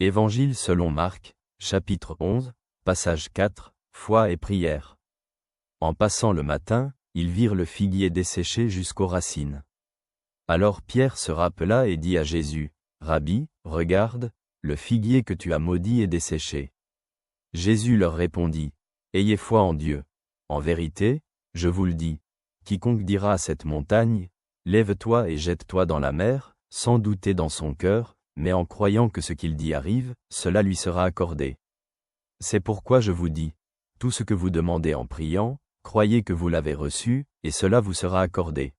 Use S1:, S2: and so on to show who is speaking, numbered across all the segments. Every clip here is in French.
S1: Évangile selon Marc, chapitre 11, passage 4, foi et prière. En passant le matin, ils virent le figuier desséché jusqu'aux racines. Alors Pierre se rappela et dit à Jésus, « Rabbi, regarde, le figuier que tu as maudit est desséché. » Jésus leur répondit, « Ayez foi en Dieu. En vérité, je vous le dis, quiconque dira à cette montagne, « Lève-toi et jette-toi dans la mer », sans douter dans son cœur, mais en croyant que ce qu'il dit arrive, cela lui sera accordé. C'est pourquoi je vous dis, tout ce que vous demandez en priant, croyez que vous l'avez reçu, et cela vous sera accordé.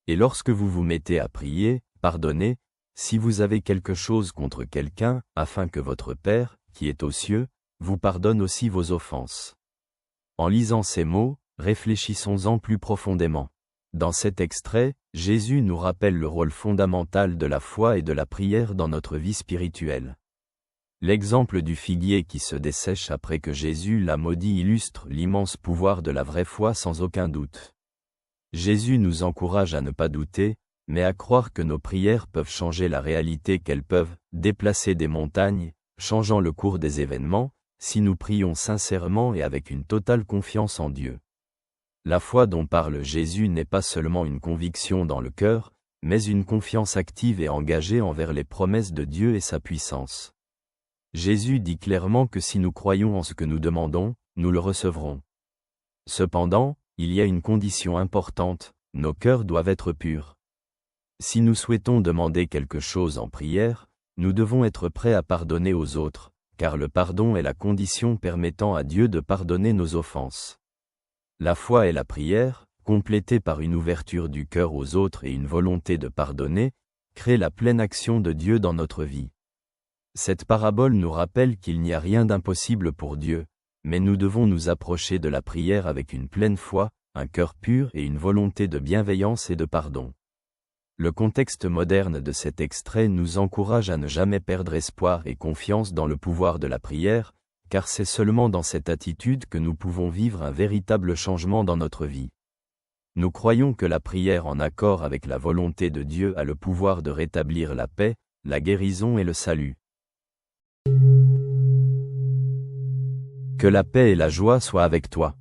S1: Et lorsque vous vous mettez à prier, pardonnez, si vous avez quelque chose contre quelqu'un, afin que votre Père, qui est aux cieux, vous pardonne aussi vos offenses. En lisant ces mots, réfléchissons-en plus profondément. Dans cet extrait, Jésus nous rappelle le rôle fondamental de la foi et de la prière dans notre vie spirituelle. L'exemple du figuier qui se dessèche après que Jésus l'a maudit illustre l'immense pouvoir de la vraie foi sans aucun doute. Jésus nous encourage à ne pas douter, mais à croire que nos prières peuvent changer la réalité, qu'elles peuvent déplacer des montagnes, changeant le cours des événements, si nous prions sincèrement et avec une totale confiance en Dieu. La foi dont parle Jésus n'est pas seulement une conviction dans le cœur, mais une confiance active et engagée envers les promesses de Dieu et sa puissance. Jésus dit clairement que si nous croyons en ce que nous demandons, nous le recevrons. Cependant, il y a une condition importante, nos cœurs doivent être purs. Si nous souhaitons demander quelque chose en prière, nous devons être prêts à pardonner aux autres, car le pardon est la condition permettant à Dieu de pardonner nos offenses. La foi et la prière, complétées par une ouverture du cœur aux autres et une volonté de pardonner, créent la pleine action de Dieu dans notre vie. Cette parabole nous rappelle qu'il n'y a rien d'impossible pour Dieu, mais nous devons nous approcher de la prière avec une pleine foi, un cœur pur et une volonté de bienveillance et de pardon. Le contexte moderne de cet extrait nous encourage à ne jamais perdre espoir et confiance dans le pouvoir de la prière, car c'est seulement dans cette attitude que nous pouvons vivre un véritable changement dans notre vie. Nous croyons que la prière en accord avec la volonté de Dieu a le pouvoir de rétablir la paix, la guérison et le salut. Que la paix et la joie soient avec toi.